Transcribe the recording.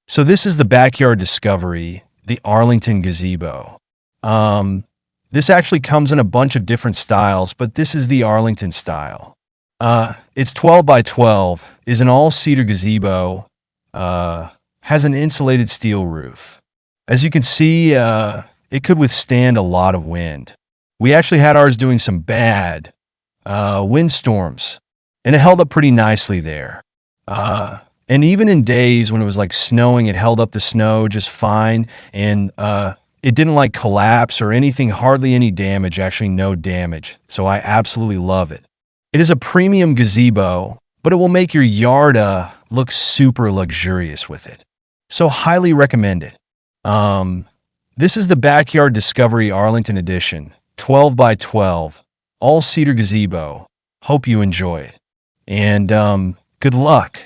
So this is the Backyard Discovery, the Arlington Gazebo. This actually comes in a bunch of different styles, but this is the Arlington style. It's 12 by 12, is an all cedar gazebo, has an insulated steel roof. As you can see, it could withstand a lot of wind. We actually had ours doing some bad windstorms, and it held up pretty nicely there. And even in days when it was like snowing, it held up the snow just fine, and it didn't like collapse or anything, hardly any damage, actually no damage. So I absolutely love it. It is a premium gazebo, but it will make your yard look super luxurious with it. So highly recommend it. This is the Backyard Discovery Arlington edition, 12 by 12, all cedar gazebo. Hope you enjoy it. And good luck.